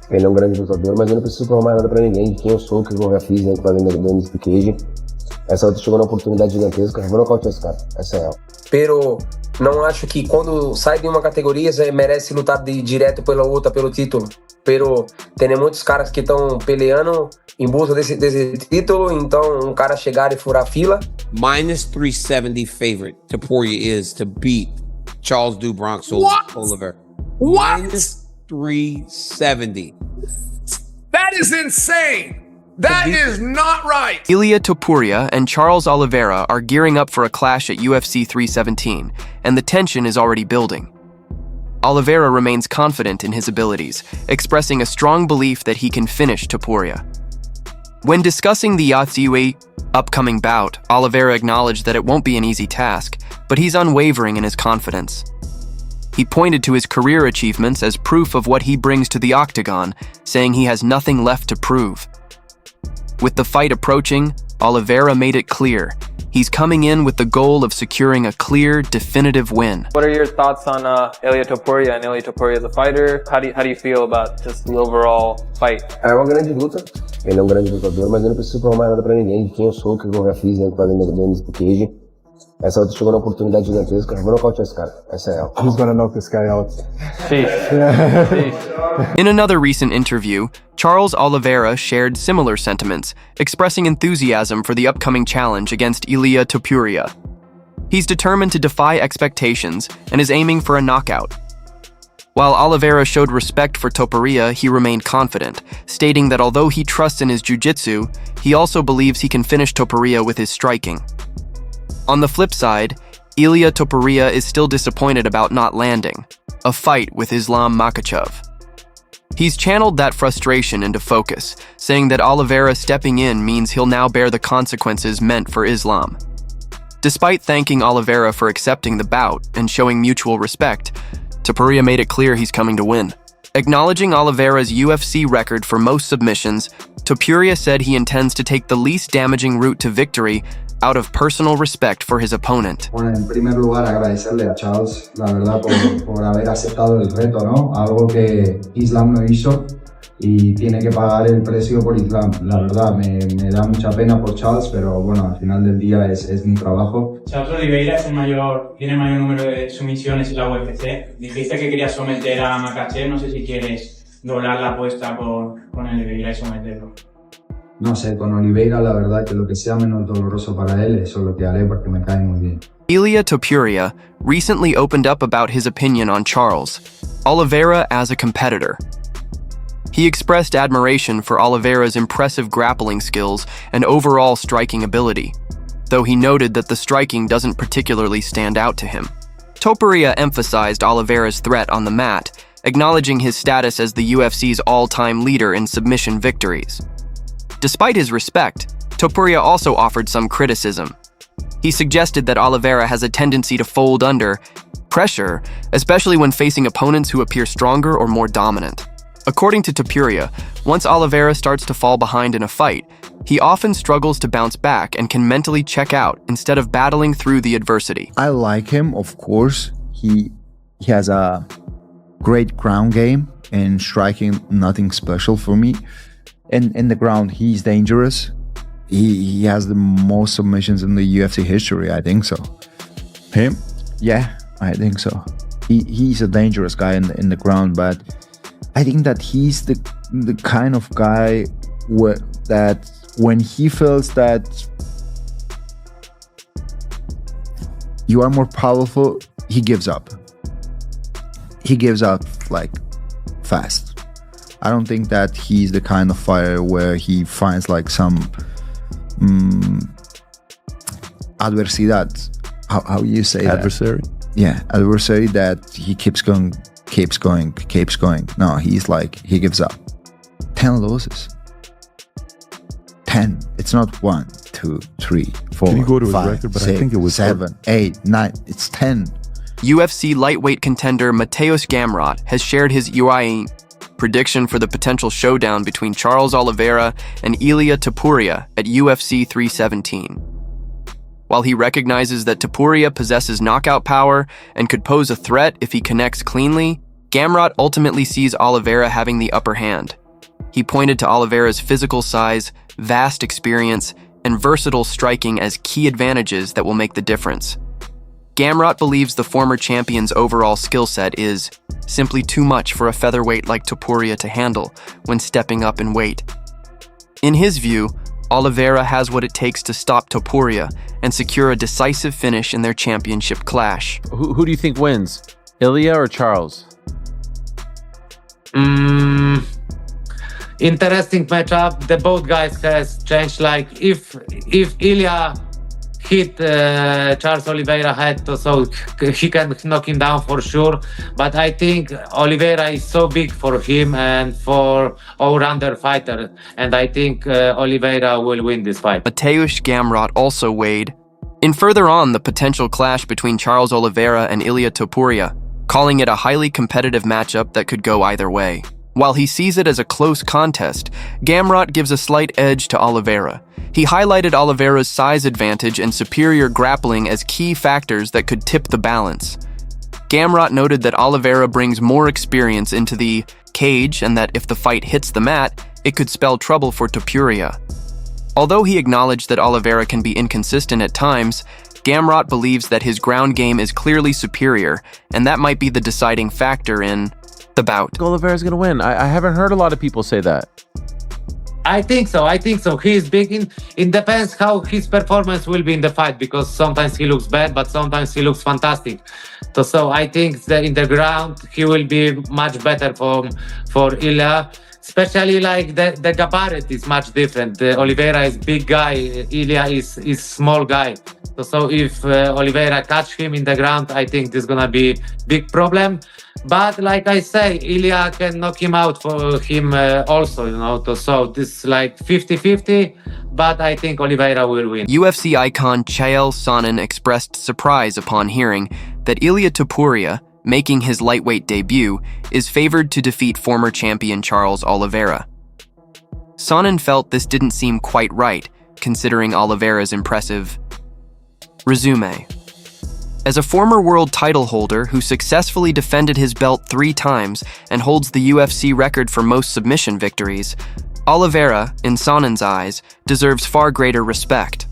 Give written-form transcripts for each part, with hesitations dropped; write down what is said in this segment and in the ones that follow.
Ele é um grande lutador, mas eu não preciso provar mais nada pra ninguém de quem eu sou, o que eu já fiz dentro do MC Cage. Essa outra chegou numa oportunidade gigantesca, eu vou nocautear esse cara, essa é ela. Pero não acho que quando sai de uma categoria você merece lutar direto pela outra, pelo título. Pero tem muitos caras que estão peleando em busca desse título, então um cara chegar e furar fila. Minus 370 favorite Topuria is to beat Charles do Bronx Oliveira. Minus 370. That is insane. That is not right. Ilia Topuria and Charles Oliveira are gearing up for a clash at UFC 317, and the tension is already building. Oliveira remains confident in his abilities, expressing a strong belief that he can finish Topuria. When discussing the UFC upcoming bout, Oliveira acknowledged that it won't be an easy task, but he's unwavering in his confidence. He pointed to his career achievements as proof of what he brings to the octagon, saying he has nothing left to prove. With the fight approaching, Oliveira made it clear he's coming in with the goal of securing a clear, definitive win. What are your thoughts on Ilia Topuria and Ilia Topuria as a fighter? How do you feel about just the overall fight? É uma grande luta, ele é um grande lutador, mas eu não preciso provar mais nada pra ninguém de quem eu sou, o que eu já fiz dentro do MC Cage. Essa outra chegou numa oportunidade gigantesca, eu vou nocautear esse cara, essa é ela. Who's gonna knock this guy out? In another recent interview, Charles Oliveira shared similar sentiments, expressing enthusiasm for the upcoming challenge against Ilia Topuria. He's determined to defy expectations and is aiming for a knockout. While Oliveira showed respect for Topuria, he remained confident, stating that although he trusts in his jiu-jitsu, he also believes he can finish Topuria with his striking. On the flip side, Ilia Topuria is still disappointed about not landing a fight with Islam Makhachev. He's channeled that frustration into focus, saying that Oliveira stepping in means he'll now bear the consequences meant for Islam. Despite thanking Oliveira for accepting the bout and showing mutual respect, Topuria made it clear he's coming to win. Acknowledging Oliveira's UFC record for most submissions, Topuria said he intends to take the least damaging route to victory out of personal respect for his opponent. Bueno, en primer lugar agradecerle a Charles, la verdad, por haber aceptado el reto, ¿no? Algo que Islam no hizo y tiene que pagar el precio por Islam. La verdad, me da mucha pena por Charles, pero bueno, al final del día es mi trabajo. Charles Oliveira es tiene el mayor número de sumisiones en la UFC. Dijiste que querías someter a Makhachev, no sé si quieres doblar la apuesta con Oliveira y someterlo. No sé, con Oliveira la verdad que lo que sea menos doloroso para él, eso es lo que haré porque me cae muy bien. Ilia Topuria recently opened up about his opinion on Charles Oliveira as a competitor. He expressed admiration for Oliveira's impressive grappling skills and overall striking ability, though he noted that the striking doesn't particularly stand out to him. Topuria emphasized Oliveira's threat on the mat, acknowledging his status as the UFC's all-time leader in submission victories. Despite his respect, Topuria also offered some criticism. He suggested that Oliveira has a tendency to fold under pressure, especially when facing opponents who appear stronger or more dominant. According to Topuria, once Oliveira starts to fall behind in a fight, he often struggles to bounce back and can mentally check out instead of battling through the adversity. I like him, of course. He has a great ground game and striking, nothing special for me. In the ground, he's dangerous. He has the most submissions in the UFC history, I think so. Him? Yeah, I think so. He's a dangerous guy in the ground, but I think that he's the kind of guy that when he feels that you are more powerful, he gives up. He gives up like fast. I don't think that he's the kind of fighter where he finds like some adversidad. How you say adversary? That? Yeah, adversary that he keeps going. No, he's like, he gives up. 10 losses. 10. It's not 1, 2, 3, 4, Can you go to his 5, record? But 6, I think it was 7, 8, 9. It's 10. UFC lightweight contender Mateusz Gamrot has shared his UI prediction for the potential showdown between Charles Oliveira and Ilia Topuria at UFC 317. While he recognizes that Topuria possesses knockout power and could pose a threat if he connects cleanly, Gamrot ultimately sees Oliveira having the upper hand. He pointed to Oliveira's physical size, vast experience, and versatile striking as key advantages that will make the difference. Gamrot believes the former champion's overall skill set is simply too much for a featherweight like Topuria to handle when stepping up in weight. In his view, Oliveira has what it takes to stop Topuria and secure a decisive finish in their championship clash. Who do you think wins, Ilia or Charles? Interesting matchup. The both guys has changed. Like if Ilia hit Charles Oliveira head, so he can knock him down for sure. But I think Oliveira is so big for him and for all-rounder fighter, and I think Oliveira will win this fight. Mateusz Gamrot also weighed in further on the potential clash between Charles Oliveira and Ilia Topuria, calling it a highly competitive matchup that could go either way. While he sees it as a close contest, Gamrot gives a slight edge to Oliveira. He highlighted Oliveira's size advantage and superior grappling as key factors that could tip the balance. Gamrot noted that Oliveira brings more experience into the cage and that if the fight hits the mat, it could spell trouble for Topuria. Although he acknowledged that Oliveira can be inconsistent at times, Gamrot believes that his ground game is clearly superior, and that might be the deciding factor in the bout. Oliveira's gonna win. I haven't heard a lot of people say that. I think so. He is big. It depends how his performance will be in the fight, because sometimes he looks bad, but sometimes he looks fantastic. So I think that in the ground he will be much better for Ilia. Especially like the gabarit is much different. Oliveira is big guy. Ilia is small guy. So if Oliveira catch him in the ground, I think this is gonna be big problem. But like I say, Ilia can knock him out for him also, you know. So this is like 50-50, but I think Oliveira will win. UFC icon Chael Sonnen expressed surprise upon hearing that Ilia Topuria, making his lightweight debut, is favored to defeat former champion Charles Oliveira. Sonnen felt this didn't seem quite right, considering Oliveira's impressive resume. As a former world title holder who successfully defended his belt 3 times and holds the UFC record for most submission victories, Oliveira, in Sonnen's eyes, deserves far greater respect.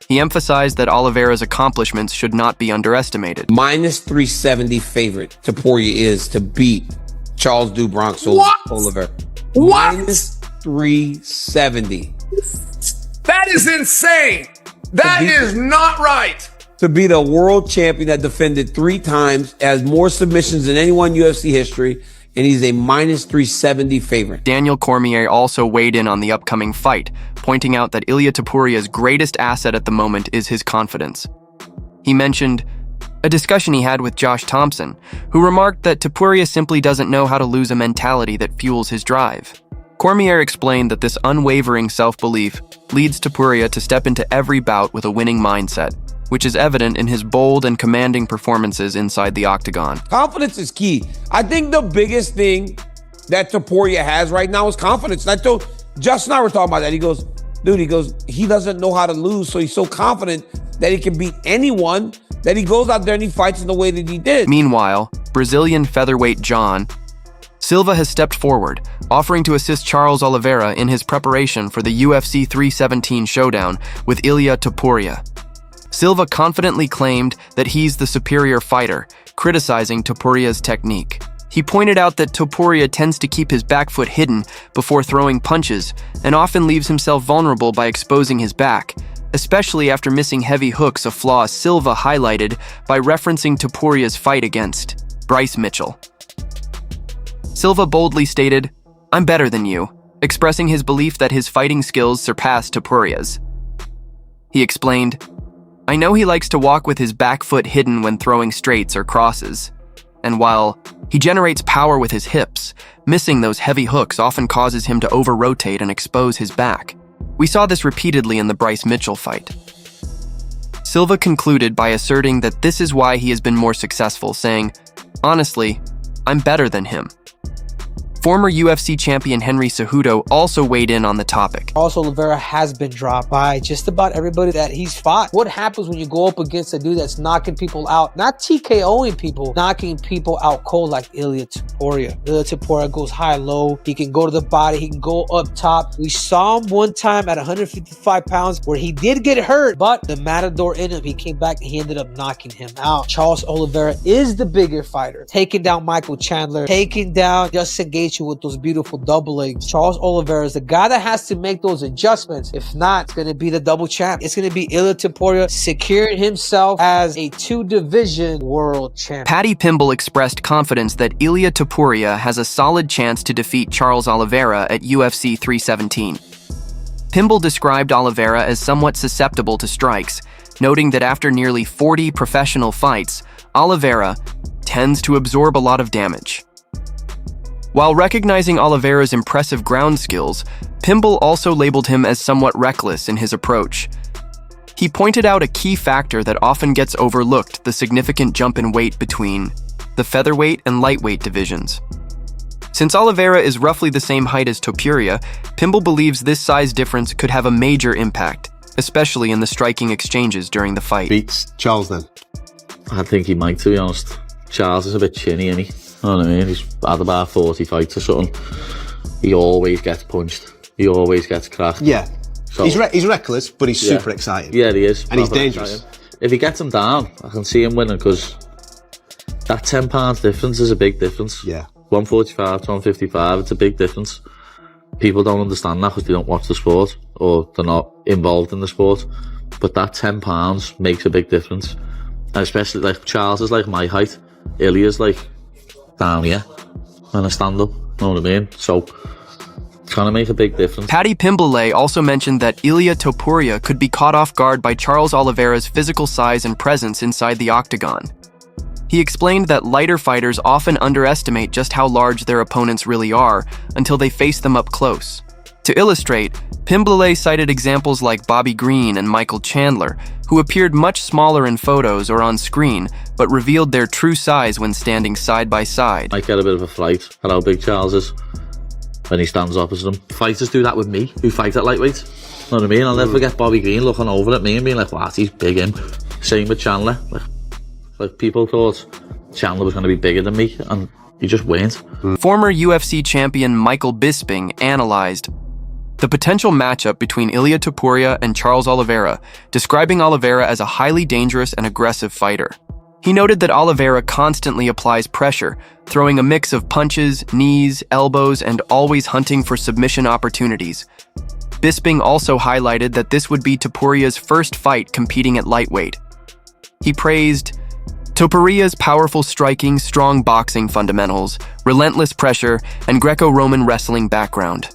He emphasized that Oliveira's accomplishments should not be underestimated. Minus 370 favorite Topuria is to beat Charles Du Bronx Oliveira. Minus 370. That is insane. That is not right. To be the world champion that defended 3 times, has more submissions than anyone in UFC history, and he's a minus 370 favorite. Daniel Cormier also weighed in on the upcoming fight, pointing out that Ilia Topuria's greatest asset at the moment is his confidence. He mentioned a discussion he had with Josh Thompson, who remarked that Topuria simply doesn't know how to lose a mentality that fuels his drive. Cormier explained that this unwavering self-belief leads Topuria to step into every bout with a winning mindset, which is evident in his bold and commanding performances inside the octagon. Confidence is key. I think the biggest thing that Topuria has right now is confidence. And I told Justin and I were talking about that. He goes, he doesn't know how to lose, so he's so confident that he can beat anyone that he goes out there and he fights in the way that he did. Meanwhile, Brazilian featherweight John Silva has stepped forward, offering to assist Charles Oliveira in his preparation for the UFC 317 showdown with Ilia Topuria. Silva confidently claimed that he's the superior fighter, criticizing Topuria's technique. He pointed out that Topuria tends to keep his back foot hidden before throwing punches and often leaves himself vulnerable by exposing his back, especially after missing heavy hooks, a flaw Silva highlighted by referencing Topuria's fight against Bryce Mitchell. Silva boldly stated, "I'm better than you," expressing his belief that his fighting skills surpass Topuria's. He explained, "I know he likes to walk with his back foot hidden when throwing straights or crosses. And while he generates power with his hips, missing those heavy hooks often causes him to over-rotate and expose his back. We saw this repeatedly in the Bryce Mitchell fight." Silva concluded by asserting that this is why he has been more successful, saying, "Honestly, I'm better than him." Former UFC champion Henry Cejudo also weighed in on the topic. Charles Oliveira has been dropped by just about everybody that he's fought. What happens when you go up against a dude that's knocking people out, not TKOing people, knocking people out cold like Ilia Topuria? Ilia Topuria goes high-low. He can go to the body. He can go up top. We saw him one time at 155 pounds where he did get hurt, but the matador in him, he came back and he ended up knocking him out. Charles Oliveira is the bigger fighter, taking down Michael Chandler, taking down Justin Gaethje with those beautiful double legs. Charles Oliveira is the guy that has to make those adjustments. If not, it's going to be the double champ. It's going to be Ilia Topuria securing himself as a 2-division world champ. Paddy Pimble expressed confidence that Ilia Topuria has a solid chance to defeat Charles Oliveira at UFC 317. Pimble described Oliveira as somewhat susceptible to strikes, noting that after nearly 40 professional fights, Oliveira tends to absorb a lot of damage. While recognizing Oliveira's impressive ground skills, Pimble also labeled him as somewhat reckless in his approach. He pointed out a key factor that often gets overlooked: the significant jump in weight between the featherweight and lightweight divisions. Since Oliveira is roughly the same height as Topuria, Pimble believes this size difference could have a major impact, especially in the striking exchanges during the fight. Beats Charles then? I think he might, to be honest. Charles is a bit chinny, isn't he? You know what I mean? He's had about 40 fights or something. He always gets punched. He always gets cracked. Yeah. So, he's reckless, but he's super exciting. Yeah, he is. And he's dangerous. Exciting. If he gets him down, I can see him winning, because that £10 difference is a big difference. Yeah. 145 to 155, it's a big difference. People don't understand that because they don't watch the sport, or they're not involved in the sport. But that £10 makes a big difference. And especially, like, Charles is like my height. Ilia's like down here when I stand up, you know what I mean? So it's gonna make a big difference. Paddy Pimble also mentioned that Ilia Topuria could be caught off guard by Charles Oliveira's physical size and presence inside the octagon. He explained that lighter fighters often underestimate just how large their opponents really are until they face them up close. To illustrate, Pimble cited examples like Bobby Green and Michael Chandler, who appeared much smaller in photos or on screen, but revealed their true size when standing side by side. I get a bit of a fright at how big Charles is when he stands opposite him. Fighters do that with me, who fight at lightweight. You know what I mean? I'll never forget Bobby Green looking over at me and being like, "Wow, he's big, him." Same with Chandler. Like people thought Chandler was going to be bigger than me, and he just weren't. Former UFC champion Michael Bisping analyzed the potential matchup between Ilia Topuria and Charles Oliveira, describing Oliveira as a highly dangerous and aggressive fighter. He noted that Oliveira constantly applies pressure, throwing a mix of punches, knees, elbows, and always hunting for submission opportunities. Bisping also highlighted that this would be Topuria's first fight competing at lightweight. He praised Topuria's powerful striking, strong boxing fundamentals, relentless pressure, and Greco-Roman wrestling background.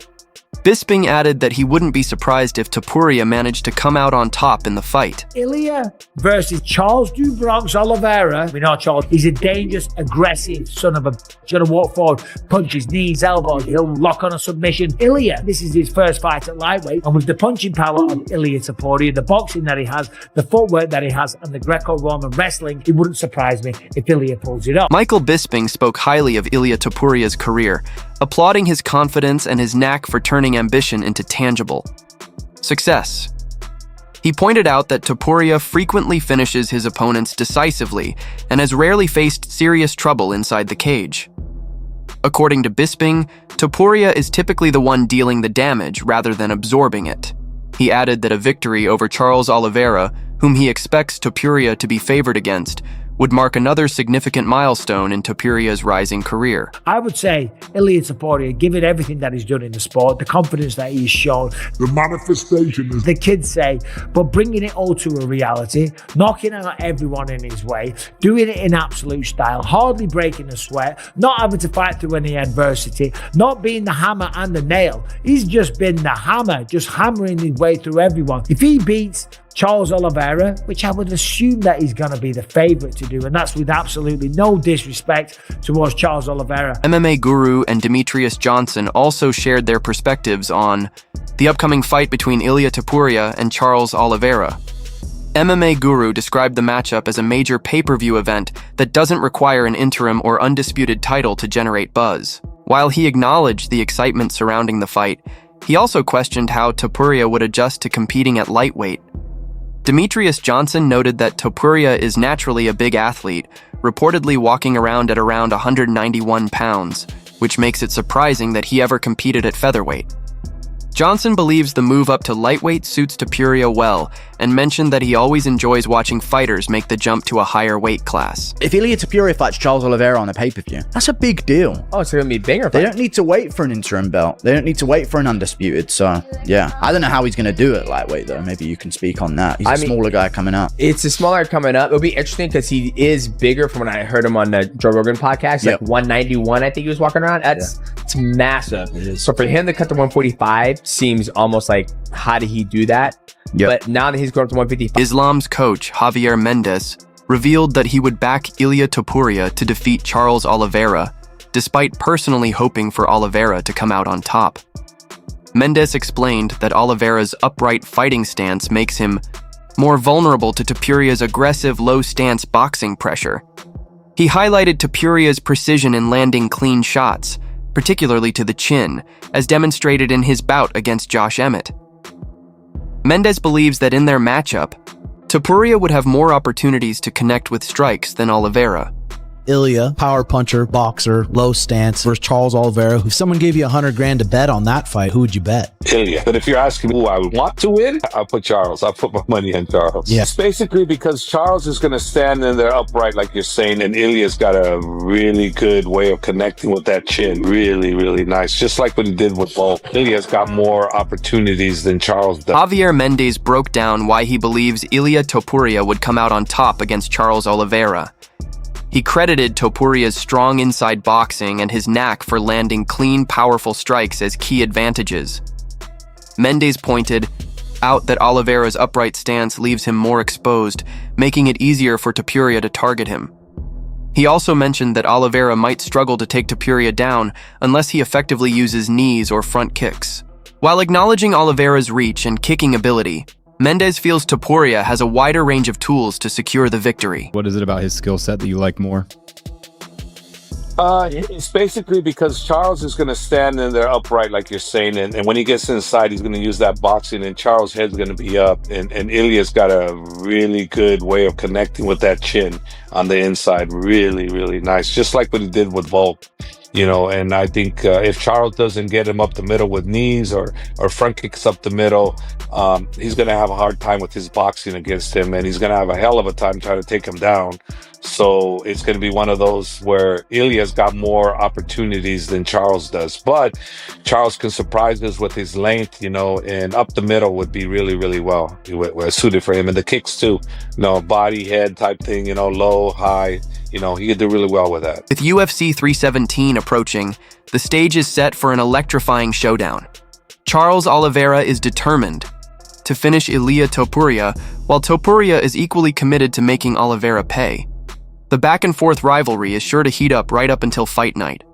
Bisping added that he wouldn't be surprised if Topuria managed to come out on top in the fight. Ilia versus Charles Du Bronx Oliveira. We know Charles, he's a dangerous, aggressive son of a... He's going to walk forward, punches, knees, elbows, he'll lock on a submission. Ilia, this is his first fight at lightweight, and with the punching power of Ilia Topuria, the boxing that he has, the footwork that he has, and the Greco-Roman wrestling, it wouldn't surprise me if Ilia pulls it off. Michael Bisping spoke highly of Ilia Topuria's career, applauding his confidence and his knack for turning ambition into tangible success. He pointed out that Topuria frequently finishes his opponents decisively and has rarely faced serious trouble inside the cage. According to Bisping, Topuria is typically the one dealing the damage rather than absorbing it. He added that a victory over Charles Oliveira, whom he expects Topuria to be favored against, would mark another significant milestone in Topuria's rising career. I would say Ilia Topuria, given everything that he's done in the sport, the confidence that he's shown, the manifestation, as the kids say, but bringing it all to a reality, knocking out everyone in his way, doing it in absolute style, hardly breaking a sweat, not having to fight through any adversity, not being the hammer and the nail. He's just been the hammer, just hammering his way through everyone. If he beats Charles Oliveira, which I would assume that he's going to be the favourite to do, and that's with absolutely no disrespect towards Charles Oliveira. MMA guru and Demetrius Johnson also shared their perspectives on the upcoming fight between Ilia Topuria and Charles Oliveira. MMA guru described the matchup as a major pay-per-view event that doesn't require an interim or undisputed title to generate buzz. While he acknowledged the excitement surrounding the fight, he also questioned how Topuria would adjust to competing at lightweight. Demetrius Johnson noted that Topuria is naturally a big athlete, reportedly walking around at around 191 pounds, which makes it surprising that he ever competed at featherweight. Johnson believes the move up to lightweight suits Topuria well, and mentioned that he always enjoys watching fighters make the jump to a higher weight class. If Ilia Topuria fights Charles Oliveira on a pay-per-view, that's a big deal. Oh, it's gonna be bigger. They don't need to wait for an interim belt. They don't need to wait for an undisputed. So, yeah. I don't know how he's gonna do it lightweight, though. Maybe you can speak on that. He's a smaller guy coming up. It's a smaller coming up. It'll be interesting because he is bigger from when I heard him on the Joe Rogan podcast. Like 191, I think he was walking around. It's massive. So for him to cut to 145 seems almost like, how did he do that? But now that he's grown up to 155. Islam's coach, Javier Mendez, revealed that he would back Ilia Topuria to defeat Charles Oliveira, despite personally hoping for Oliveira to come out on top. Mendez explained that Oliveira's upright fighting stance makes him more vulnerable to Topuria's aggressive low-stance boxing pressure. He highlighted Topuria's precision in landing clean shots, particularly to the chin, as demonstrated in his bout against Josh Emmett. Mendez believes that in their matchup, Topuria would have more opportunities to connect with strikes than Oliveira. Ilia, power puncher, boxer, low stance, versus Charles Oliveira. If someone gave you $100,000 to bet on that fight, who would you bet? Ilia. But if you're asking who I would want to win, I'll put Charles. I'll put my money on Charles. Yeah. It's basically because Charles is going to stand in there upright, like you're saying, and Ilia's got a really good way of connecting with that chin. Really, really nice. Just like what he did with Volk. Ilia's got more opportunities than Charles does. Javier Mendez broke down why he believes Ilia Topuria would come out on top against Charles Oliveira. He credited Topuria's strong inside boxing and his knack for landing clean, powerful strikes as key advantages. Mendez pointed out that Oliveira's upright stance leaves him more exposed, making it easier for Topuria to target him. He also mentioned that Oliveira might struggle to take Topuria down unless he effectively uses knees or front kicks. While acknowledging Oliveira's reach and kicking ability, Mendez feels Topuria has a wider range of tools to secure the victory. What is it about his skill set that you like more? It's basically because Charles is going to stand in there upright, like you're saying, and when he gets inside, he's going to use that boxing, and Charles' head's going to be up, and Ilia's got a really good way of connecting with that chin on the inside. Really, really nice. Just like what he did with Volk. You know, and I think if Charles doesn't get him up the middle with knees or front kicks up the middle, he's going to have a hard time with his boxing against him, and he's going to have a hell of a time trying to take him down. So it's going to be one of those where Ilia's got more opportunities than Charles does. But Charles can surprise us with his length, you know, and up the middle would be really, really well suited for him. And the kicks too, you know, body, head type thing, you know, low, high. You know, he could do really well with that. With UFC 317 approaching, the stage is set for an electrifying showdown. Charles Oliveira is determined to finish Ilia Topuria, while Topuria is equally committed to making Oliveira pay. The back-and-forth rivalry is sure to heat up right up until fight night.